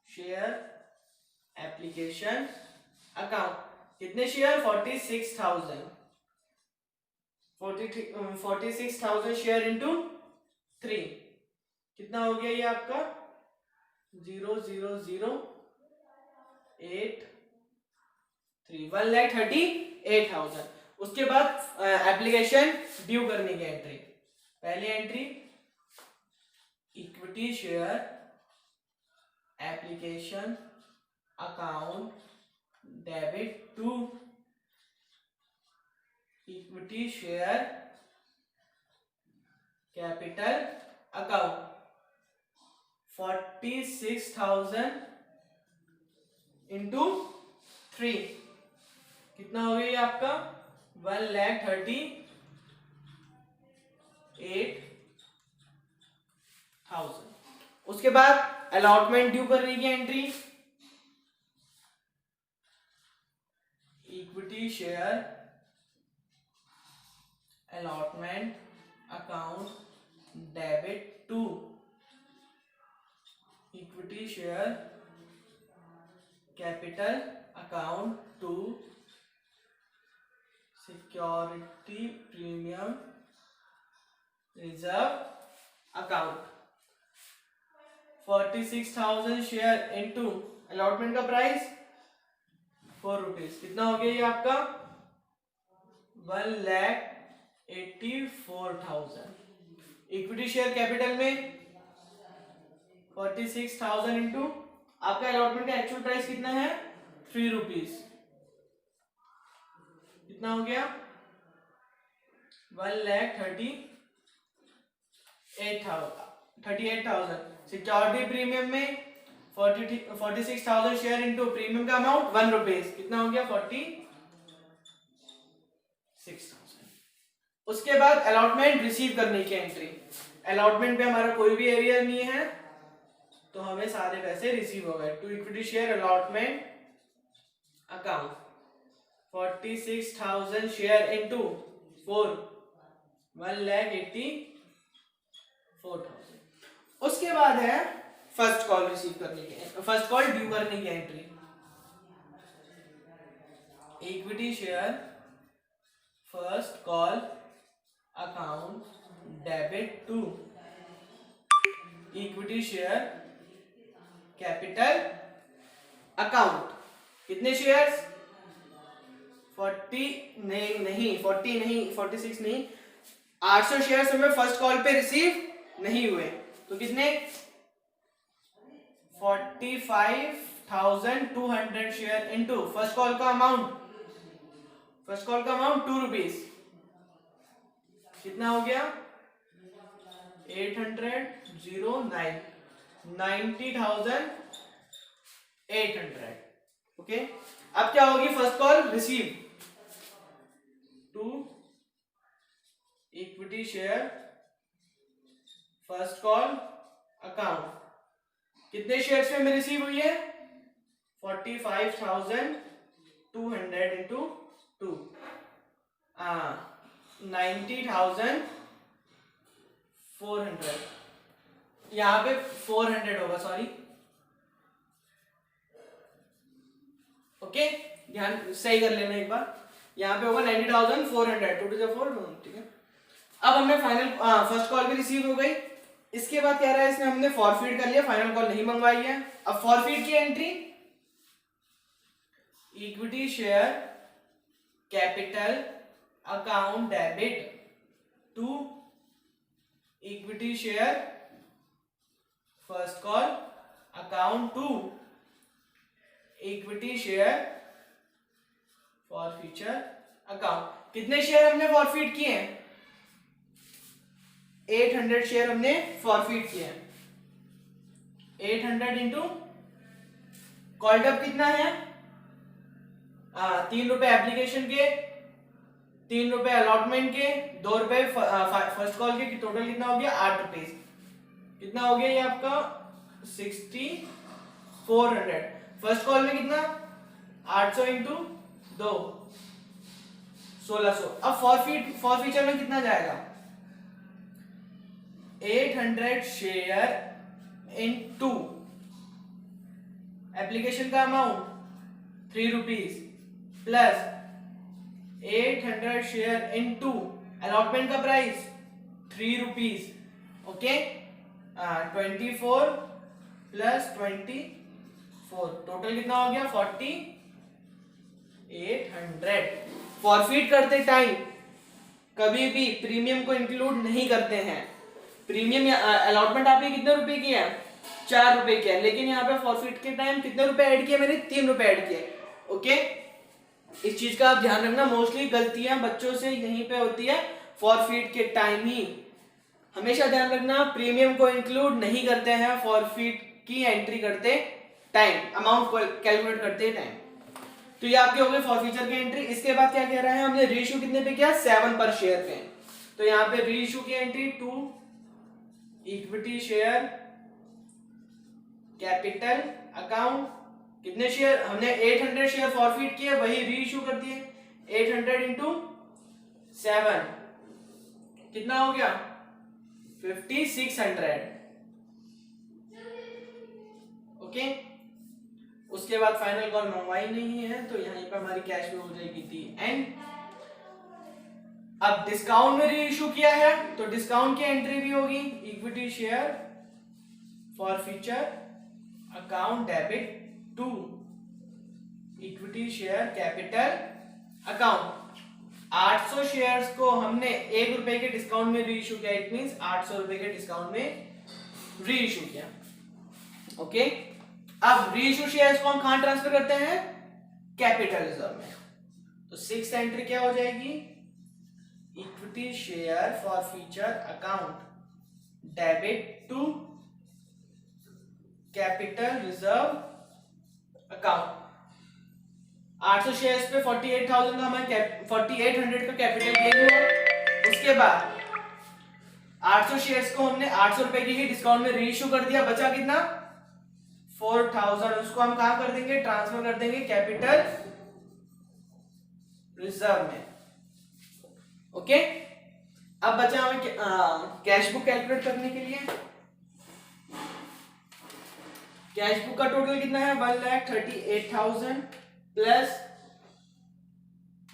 share application account, कितने शेयर 46,000, 46,000 शेयर इंटू 3, कितना हो गया ये आपका 0,008,3, 1,38,000। उसके बाद एप्लीकेशन ड्यू करने की एंट्री, पहली entry equity share application account debit to equity share capital account, 46,000 into 3, कितना हो गया ये आपका 1,38,000। उसके बाद अलॉटमेंट ड्यू करने की entry, equity share allotment account debit to equity share capital account to security premium reserve account, 46,000 share into allotment का प्राइस ₹4, कितना हो गया ये आपका 1,84,000। इक्विटी शेयर कैपिटल में 46,000 इंटू आपका अलॉटमेंट का एक्चुअल प्राइस कितना है ₹3, कितना हो गया 1,38,000। सिक्योरिटी प्रीमियम में 46,000 शेयर इंटू प्रीमियम का अमाउंट ₹1, कितना हो गया 46,000। उसके बाद अलॉटमेंट रिसीव करने की एंट्री, अलॉटमेंट पे हमारा कोई भी एरिया नहीं है तो हमें सारे पैसे रिसीव हो गए। To equity share allotment account 46,000 share into 4, 1,84,000। उसके बाद है फर्स्ट कॉल रिसीव करने की, फर्स्ट कॉल ड्यू करने की entry, equity share first call account debit to equity share capital account. कितने शेयर्स? 40 नहीं 46 नहीं, 800 शेयर्स हमें फर्स्ट कॉल पे रिसीव नहीं हुए, तो कितने? 45,200 शेयर इनटू फर्स्ट कॉल का अमाउंट, 2 रुपीज, कितना हो गया? 809 90,800। ओके, अब क्या होगी? First call receive to equity share first call account. कितने शेयर्स में रिसीव हुई है? 45,200 इंटू 2, 90,400। यहां पे 400 होगा, सॉरी। ओके, ध्यान सही कर लेना एक बार। यहाँ पे होगा 90,400, 2 to the 4, ठीक है। अब हमें फाइनल फर्स्ट कॉल भी रिसीव हो गई। इसके बाद कह रहा है इसमें हमने फॉरफीड कर लिया, फाइनल कॉल नहीं मंगवाई है। अब फॉरफीड की entry, equity share capital account debit to equity share first call account to equity share for future account. कितने शेयर हमने फॉरफीड किए हैं? 800 शेयर हमने फॉरफीड किए हैं। 800 इंटू कॉल्ड अप कितना है? 3 रुपए एप्लीकेशन के, 3 रुपए अलॉटमेंट के, 2 रुपए फर्स्ट कॉल के, टोटल कितना हो गया? 8 रुपीज। कितना हो गया ये आपका? 6400। फर्स्ट कॉल में कितना? 800 इंटू 2, 1600। अब फॉरफीचर में कितना जाएगा? 800 शेयर इंटू एप्लीकेशन का amount 3 rupees plus 800 share into allotment का price 3 rupees. Okay, 24 plus 24, total कितना हो गया? 4800। फॉरफीट करते टाइम कभी भी प्रीमियम को इंक्लूड नहीं करते हैं। प्रीमियम या अलॉटमेंट आपके कितने रुपए की है? 4 रुपए की है, लेकिन यहाँ पे फॉरफीट के टाइम कितने रुपए ऐड किए? मैंने 3 रुपए ऐड किए। ओके, इस चीज का आप ध्यान रखना। मोस्टली गलतियां बच्चों से यहीं पे होती है, फॉरफीट के टाइम ही। हमेशा ध्यान रखना, प्रीमियम को इंक्लूड नहीं करते हैं फॉरफीट की एंट्री करते टाइम, अमाउंट कैलकुलेट करते टाइम। तो ये आपके हो गए फॉरफीचर की एंट्री। इसके बाद क्या कह रहा है? हमने रीइश्यू कितने पे किया? 7 पर शेयर पे। तो यहाँ पे रीइश्यू की entry to equity share capital account. कितने शेयर? हमने 800 शेयर फॉरफीट किए, वही रीइश्यू कर दिए। 800 इंटू 7 कितना हो गया? 5600। ओके, उसके बाद फाइनल कॉल मंगवाई नहीं है, तो यहीं पर हमारी कैश फ्लो हो जाएगी थी एंड। अब डिस्काउंट में रीइश्यू किया है, तो डिस्काउंट की एंट्री भी होगी equity share for future account debit to equity share capital account. 800 shares को हमने 1 रुपए के डिस्काउंट में रीइश्यू किया, इट मींस 800 रुपए के डिस्काउंट में रीइश्यू किया। ओके, अब रीइश्यू शेयर्स को हम कहां ट्रांसफर करते हैं? कैपिटल रिजर्व में। तो 6th एंट्री क्या हो जाएगी? Equity share for future account debit to capital reserve account. 800 shares पे 48,000 का हमारे 4800 का कैपिटल गेन हुआ। उसके बाद 800 शेयर्स को हमने 800 रुपए की ही डिस्काउंट में रीइश्यू कर दिया, बचा कितना? 4000। उसको हम कहां कर देंगे? ट्रांसफर कर देंगे कैपिटल रिजर्व में। ओके, अब बचा हमें कैश बुक कैलकुलेट करने के लिए। कैश बुक का टोटल कितना है? 1,38,000 प्लस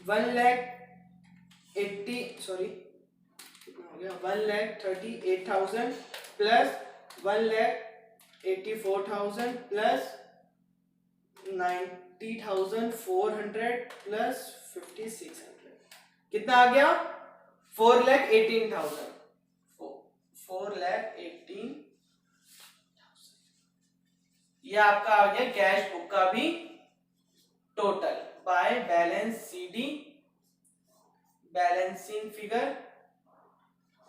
1,80,000 सॉरी कितना हो गया 1,38,000 प्लस 1,84,000 प्लस 90,400 प्लस 5,600 कितना आ गया 4,18,000 4,18,000 ये आपका आ गया कैश बुक का भी total by balance CD balancing figure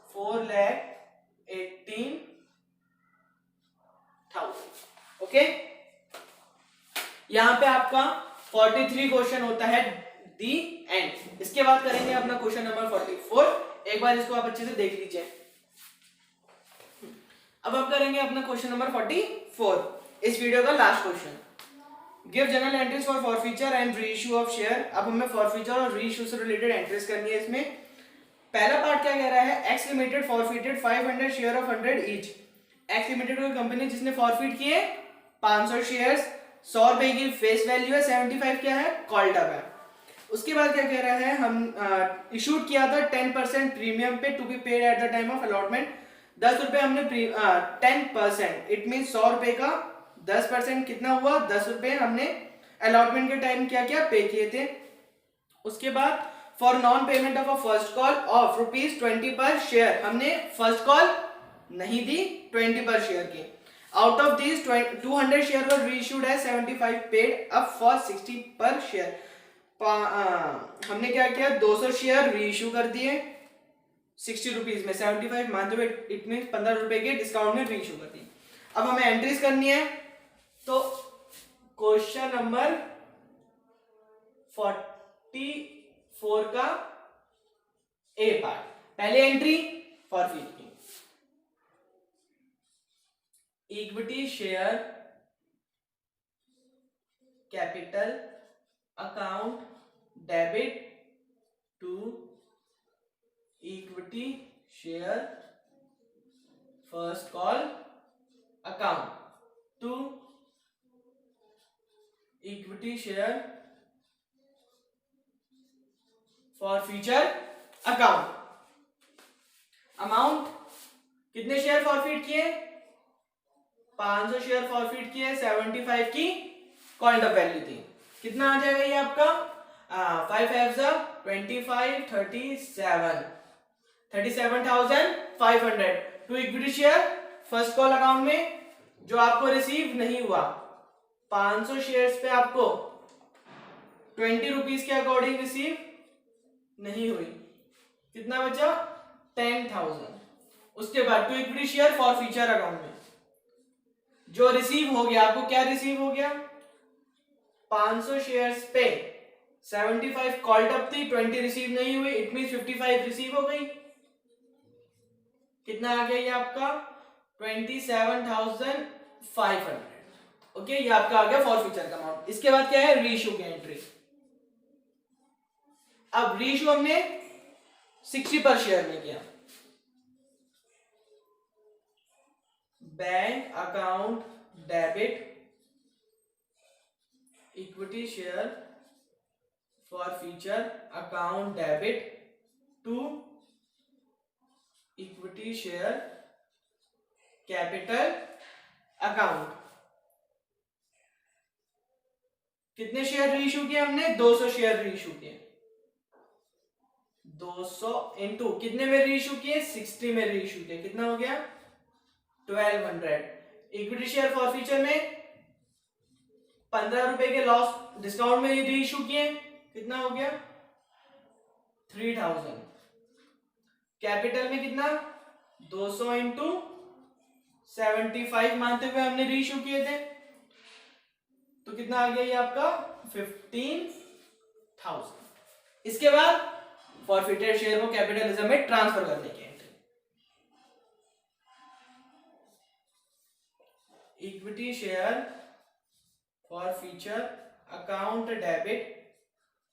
4,18,000 okay. यहां पे आपका 43 क्वेश्चन होता है दी एंड। इसके बाद करेंगे अपना क्वेश्चन नंबर 44। एक बार इसको आप अच्छे से देख लीजिए। अब आप करेंगे अपना क्वेश्चन नंबर 44, इस वीडियो का last question. Give general entries for forfeiture and reissue of share. अब हमें फॉरफीचर और रीइश्यू से रिलेटेड एंट्रीज करनी है। इसमें पहला पार्ट क्या कह रहा है, X limited forfeited 500 share of 100 each. X limited कोई कंपनी जिसने फॉरफीट किए 500 शेयर्स, 100 रुपए की फेस वैल्यू है, 75 क्या है कॉल्ड अप है। उसके बाद क्या कह रहा है, हम इशूड किया था 10% प्रीमियम पे to be paid at the time of allotment. 10 रुपए हमने 10%, इट मीन 100 रुपए का 10% कितना हुआ 10 रुपए हमने अलॉटमेंट के टाइम क्या क्या पे किए थे। उसके बाद for non payment of a first call of ₹20 per share, हमने फर्स्ट कॉल नहीं दी 20 पर शेयर की। Out of this 200 share were reissued है 75 पेड अप फॉर 60 पर शेयर। हमने क्या किया 200 शेयर रीइश्यू कर दिए 60 रुपीज में, 75 मानते हुए इट मीन 15 रुपए के डिस्काउंट में रीइश्यू कर दिए। अब हमें एंट्रीज करनी है, तो क्वेश्चन नंबर 44 का ए पार्ट, पहले एंट्री फॉरफीट की, equity share capital account debit to equity share first call account to equity share for future account. Amount कितने शेयर फॉरफीट किए 500 शेयर फॉरफीट किए, 75 की कॉल्ड अप वैल्यू थी। कितना आ जाएगा ये आपका 5 5 25 37,500 to equity share first call account में, जो आपको रिसीव नहीं हुआ 500 शेयर्स पे आपको 20 रुपीज के अकॉर्डिंग रिसीव नहीं हुई, कितना बचा 10,000। उसके बाद to equity share for future account में जो रिसीव हो गया, आपको क्या रिसीव हो गया 500 शेयर्स पे 75 कॉल्ड अप थी, 20 रिसीव नहीं हुई, इट मींस 55 रिसीव हो गई। कितना आ गया ये आपका 27,500। ओके, ये आपका आ गया फॉर फ्यूचर का अमाउंट। इसके बाद क्या है रीइश्यू की एंट्री। अब रीइश्यू हमने 60 पर शेयर में किया, bank account debit equity share for future account debit to equity share capital account. कितने शेयर रीइश्यू किए हमने 200 शेयर रीइश्यू किए, 200 इंटू कितने में रीइश्यू किए 60 में रीइश्यू किए, कितना हो गया 1200। इक्विटी शेयर फॉर फ्यूचर में 15 रुपए के लॉस डिस्काउंट में रीइश्यू किए, कितना हो गया 3000। कैपिटल में कितना 200 इंटू 75 मानते हुए हमने रीइश्यू किए थे, तो कितना आ गया ये आपका 15,000। इसके बाद फॉरफिटेड शेयर को कैपिटलिज्म में ट्रांसफर करने की entry, equity share for future account debit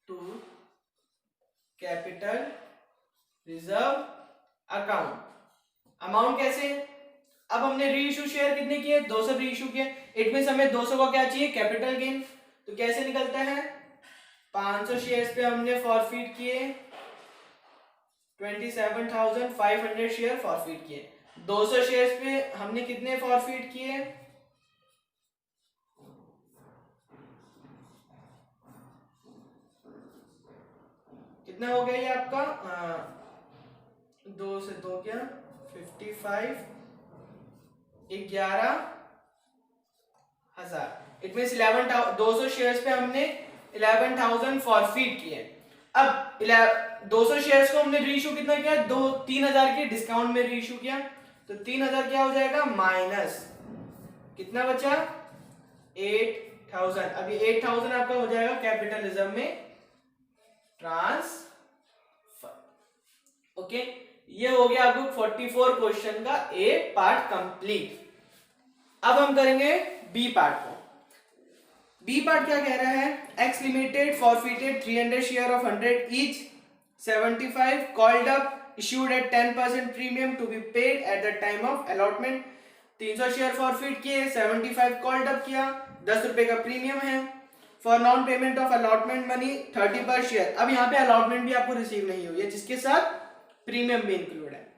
to capital reserve account. Amount कैसे, अब हमने रीइश्यू शेयर कितने किए 200 रीइश्यू किए, इट मींस हमें 200 का क्या चाहिए कैपिटल गेन, तो कैसे निकलता है 500 शेयर्स पे हमने फॉरफीट किए 27,500 शेयर फॉरफिट किए। 200 शेयर्स पे हमने कितने फॉरफिट किए? कितना हो गया ये आपका? 2 से 2 क्या 55, 11,000। इट मीन्स 200 शेयर्स पे हमने 11,000 फॉरफिट किए। अब 200 शेयर्स को हमने रीइश्यू कितना किया? 3,000 के डिस्काउंट में रीइश्यू किया, तो 3,000 क्या हो जाएगा? माइनस कितना बचा? 8,000। अभी 8,000 आपका हो जाएगा कैपिटल रिजर्व में ट्रांसफर। ओके, ये हो गया आपको 44 क्वेश्चन का ए पार्ट कंप्लीट। अब हम करेंगे बी पार्ट को। बी पार्ट क्या कह रहा है? X limited forfeited 300 share of 100 each, 75 called up, issued at 10% premium to be paid at the time of allotment। 300 share forfeit किए, 75 कॉल्ड अप किया, 10 रुपए का प्रीमियम है। For non payment of allotment money 30 पर शेयर। अब यहाँ पे allotment भी आपको रिसीव नहीं हुई है, जिसके साथ प्रीमियम भी इंक्लूड है।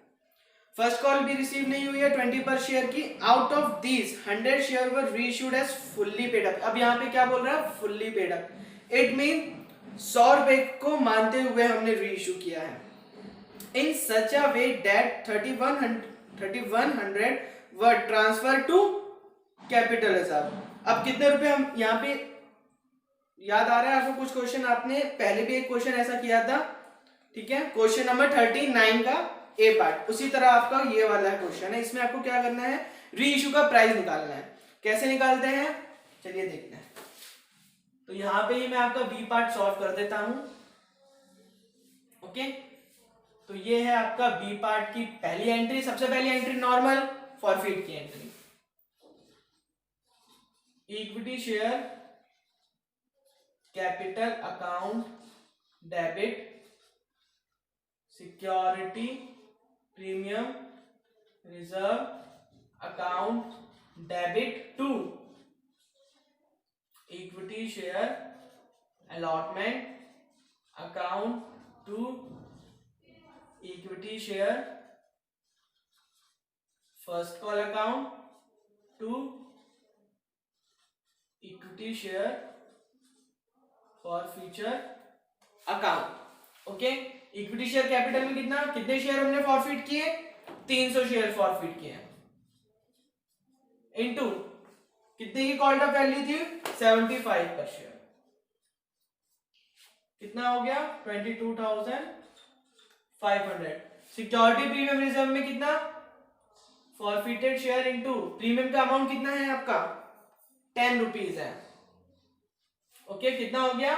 फर्स्ट कॉल भी रिसीव नहीं हुई है 20 पर शेयर की। Out of these 100 share were reissued as fully paid up. अब यहाँ पे क्या बोल रहा है? Fully paid up. It mean 100 रुपए को मानते हुए हमने रीइश्यू किया है। In such a way that 3100 were transfer to capital reserve. अब कितने रुपए हम यहाँ पे, याद आ रहा है आपको कुछ क्वेश्चन? आपने पहले भी एक क्वेश्चन ऐसा किया था, ठीक है, क्वेश्चन नंबर 39 का ए पार्ट। उसी तरह आपका ये वाला क्वेश्चन है। इसमें आपको क्या करना है? रीइश्यू का प्राइस निकालना है। कैसे निकालते हैं? चलिए देखते हैं। तो यहां पे ही मैं आपका बी पार्ट सॉल्व कर देता हूं। ओके, तो ये है आपका बी पार्ट की पहली एंट्री। सबसे पहली एंट्री नॉर्मल फॉरफिट की entry, equity share capital account debit security premium reserve account debit to equity share allotment account to equity share first call account to equity share for future account. Okay, equity share capital में कितने share हमने forfeit किए? 300 share forfeit किए, into कितने की called up value थी? 75 पर share. कितना हो गया? 22,500। सिक्योरिटी प्रीमियम रिजर्व में कितना? फॉरफिटेड शेयर इनटू प्रीमियम का अमाउंट कितना है आपका? 10 रुपीज है। ओके, कितना हो गया?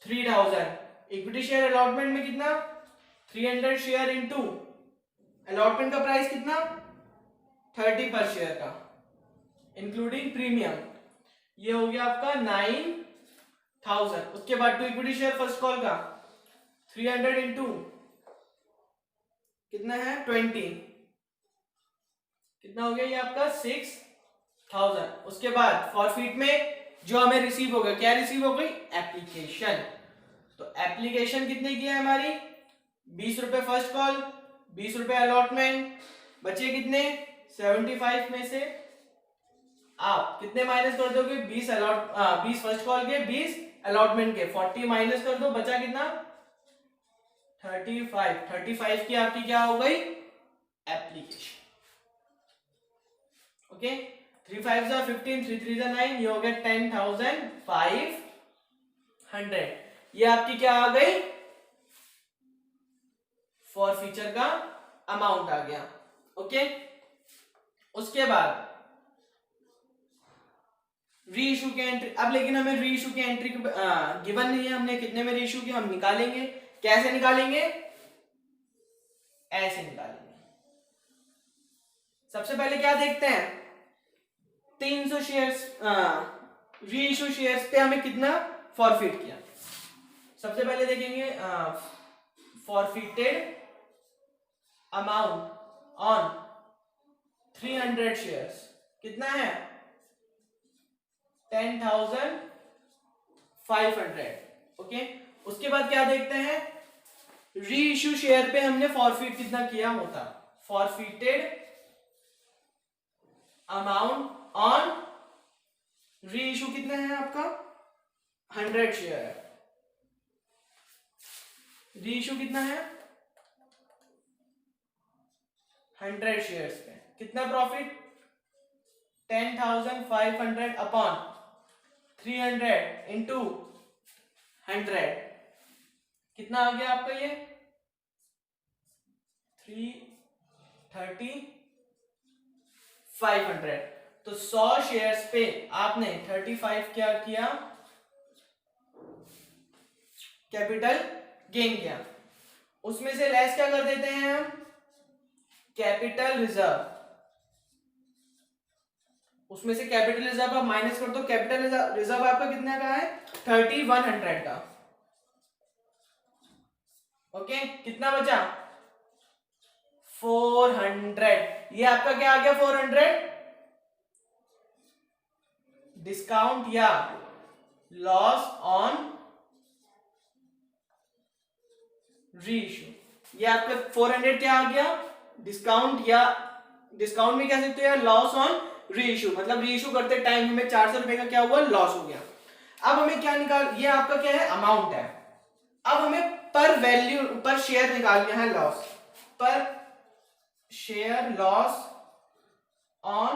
3,000। इक्विटी शेयर अलॉटमेंट में कितना? 300 शेयर इनटू अलॉटमेंट का प्राइस कितना? 30 पर शेयर का इंक्लूडिंग प्रीमियम। ये हो गया आपका 9,000। उसके बाद to equity share first call का 300 इनटू कितना है? 20। कितना हो गया ये आपका? 6,000। उसके बाद फॉरफिट में जो हमें रिसीव होगा, क्या रिसीव हो गई? एप्लीकेशन। तो एप्लीकेशन कितने की है हमारी? 20 रुपए फर्स्ट कॉल, 20 रुपए अलॉटमेंट, बचे कितने? 75 में से आप कितने माइनस कर दोगे? 20 फर्स्ट कॉल के, 20 अलॉटमेंट के, 40 माइनस कर दो, बचा कितना? 35। 35 की आपकी क्या हो गई? एप्लीकेशन। ओके, 3 5 15, 3 3 9, ये हो गया 10,500। ये आपकी क्या आ गई? फॉर फ्यूचर का अमाउंट आ गया। ओके, उसके बाद रीइश्यू की एंट्री। अब लेकिन हमें रीइश्यू की एंट्री गिवन नहीं है, हमने कितने में रीइश्यू किया, हम निकालेंगे। कैसे निकालेंगे? ऐसे निकालेंगे। सबसे पहले क्या देखते हैं? 300 शेयर्स रीइश्यू शेयर्स पे हमें कितना फॉरफिट किया। सबसे पहले देखेंगे फॉरफिटेड अमाउंट ऑन 300 शेयर्स कितना है? 10,500। ओके, उसके बाद क्या देखते हैं? री इशू शेयर पे हमने फॉरफिट कितना किया होता, फॉरफिटेड अमाउंट ऑन री इशू कितना है आपका 100 शेयर है, री इशू कितना है 100 शेयर्स पे कितना प्रॉफिट 10,500 अपॉन 300 इंटू 100 कितना आ गया आपका ये 330 500। तो 100 शेयर्स पे आपने 35 क्या किया कैपिटल गेन किया, उसमें से लेस क्या कर देते हैं हम कैपिटल रिजर्व, उसमें से कैपिटल रिजर्व आप माइनस कर दो, कैपिटल रिजर्व आपका कितना का है 3100 का। ओके कितना बचा 400, ये आपका क्या आ गया 400 डिस्काउंट या लॉस ऑन री इशू, ये आपका 400 क्या आ गया डिस्काउंट, या डिस्काउंट में कह सकते हो लॉस ऑन री इशू, मतलब री इशू करते टाइम हमें 400 रुपए का क्या हुआ लॉस हो गया। अब हमें क्या निकाल, ये आपका क्या है अमाउंट है, अब हमें पर वैल्यू पर शेयर निकालना है लॉस, पर शेयर लॉस ऑन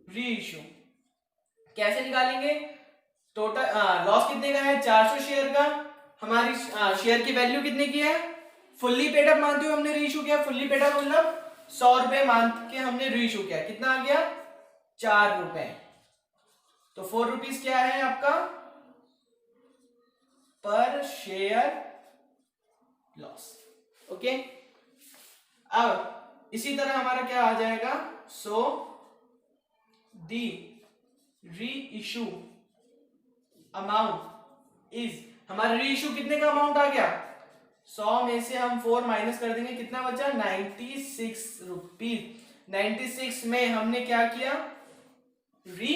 री इशू कैसे निकालेंगे, टोटल लॉस कितने का है 400 शेयर का, हमारी शेयर की वैल्यू कितने की है फुल्ली पेड अप मानते हो हमने री इशू किया, फुल्ली पेड अप मतलब 100 रुपए मान के हमने री इशू किया, कितना आ गया 4 रुपए, तो 4 रुपीज क्या है आपका पर शेयर लॉस। ओके अब इसी तरह हमारा क्या आ जाएगा, सो दी री इशू अमाउंट इज, हमारा री इशू कितने का अमाउंट आ गया 100 में से हम 4 माइनस कर देंगे कितना बचा 96 रुपीज, 96 में हमने क्या किया री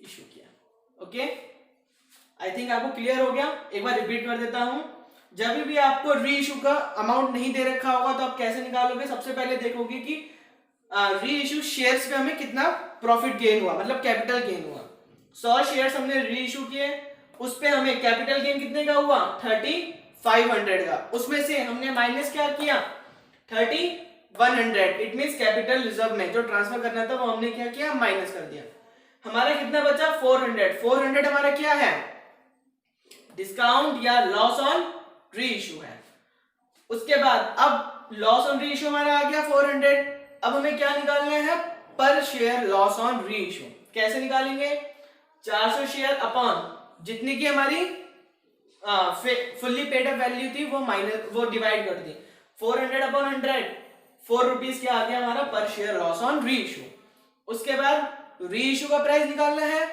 इशू किया। ओके आई थिंक आपको क्लियर हो गया, एक बार रिपीट कर देता हूं, जब भी आपको री इशू का अमाउंट नहीं दे रखा होगा तो आप कैसे निकालोगे, सबसे पहले देखोगे कि री इशू शेयर्स पे हमें कितना प्रॉफिट गेन हुआ, मतलब कैपिटल गेन हुआ, 100 शेयर्स हमने री इशू किए, उस पे हमें कैपिटल गेन कितने का हुआ 3500 का, उसमें से हमने माइनस क्या किया 3100, इट मींस कैपिटल रिजर्व में जो ट्रांसफर करना था वो हमने क्या किया माइनस कर दिया, हमारा कितना बचा 400, 400 हमारा क्या है डिस्काउंट या लॉस ऑन री इशू है। उसके बाद अब लॉस ऑन री इशू हमारा आ गया 400, अब हमें क्या निकालना है पर शेयर लॉस ऑन री इशू, कैसे निकालेंगे 400 शेयर अपॉन जितनी की हमारी फुल्ली पेड अप वैल्यू थी वो माइनस वो डिवाइड कर दी, 400 अपॉन 100 4 रुपीज क्या आ गया हमारा पर शेयर लॉस ऑन री इशू। उसके बाद री इशू का प्राइस निकालना है,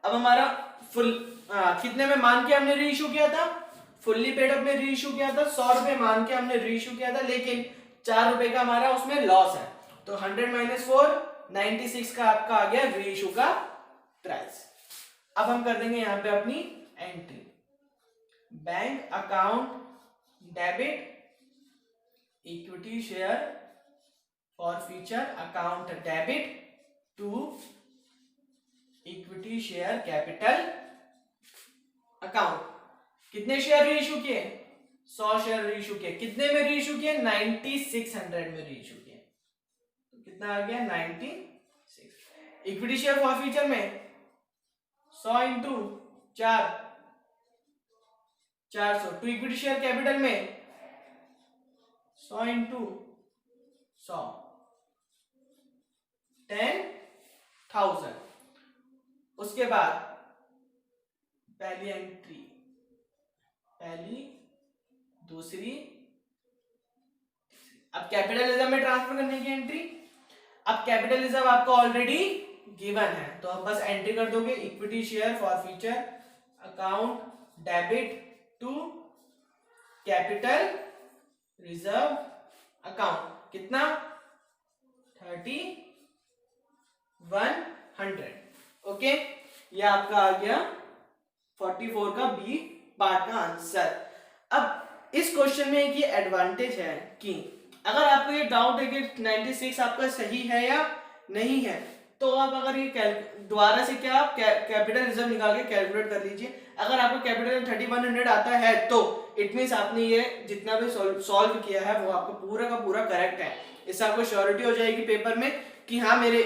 अब हमारा फुल कितने में मान के हमने री इशू किया था, फुल्ली पेड अप में री इशू किया था 100 रुपए मान के हमने री इशू किया था, लेकिन 4 रुपए का हमारा उसमें लॉस है, तो 100 माइनस 4 96 का आपका आ गया री इशू का प्राइस। अब हम कर देंगे यहाँ पे अपनी entry, bank account debit equity share for future account debit to equity share capital account, कितने शेयर री इशू किए 100 शेयर री इशू किए, कितने में री इशू किए 9600 में री इशू किए, तो कितना आ गया 96, इक्विटी शेयर फॉर फ्यूचर में 100 into 400, to equity share capital में 100 इंटू 100 10,000। उसके बाद पहली एंट्री, पहली दूसरी, अब कैपिटल रिजर्व में ट्रांसफर करने की एंट्री, अब कैपिटल रिजर्व आपको ऑलरेडी गिवन है तो आप बस एंट्री कर दोगे equity share for future account debit to capital reserve account, कितना 3100। ओके ये आपका आ गया 44 का बी पार्ट का आंसर। अब इस क्वेश्चन में एक ये एडवांटेज है कि अगर आपको ये डाउट है कि 96 आपका सही है या नहीं है, तो आप अगर ये दोबारा से क्या आप कैपिटल रिजल्ट निकाल के कैलकुलेट कर लीजिए। अगर आपको कैपिटल 3100 आता है तो इट मीन्स आपने ये जितना भी सॉल्व किया है वो आपको पूरा का पूरा करेक्ट है। इससे आपको श्योरिटी हो जाएगी पेपर में कि हाँ मेरे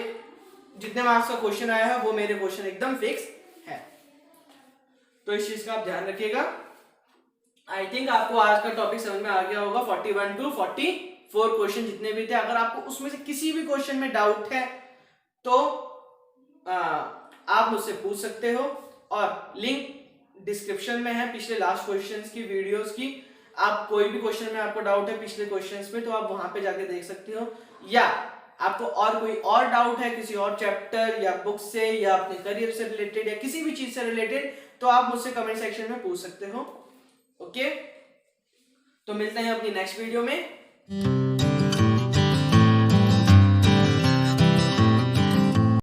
जितने मार्क्स का क्वेश्चन आया है वो मेरे क्वेश्चन एकदम फिक्स है। तो इस चीज का आप ध्यान रखिएगा। आई थिंक आपको आज का टॉपिक समझ में आ गया होगा। 41 to 44 क्वेश्चन जितने भी थे, अगर आपको उसमें से किसी भी क्वेश्चन में डाउट है तो आप मुझसे पूछ सकते हो, और लिंक डिस्क्रिप्शन में है पिछले लास्ट क्वेश्चंस की वीडियोस की। आप कोई भी क्वेश्चन में आपको डाउट है पिछले क्वेश्चंस में तो आप वहां पे जाके देख सकते हो, या आपको और कोई और डाउट है किसी और चैप्टर या बुक से या अपने करियर से रिलेटेड या किसी भी चीज से रिलेटेड, तो आप मुझसे कमेंट सेक्शन में पूछ सकते हो। ओके, तो मिलते हैं अपनी नेक्स्ट वीडियो में।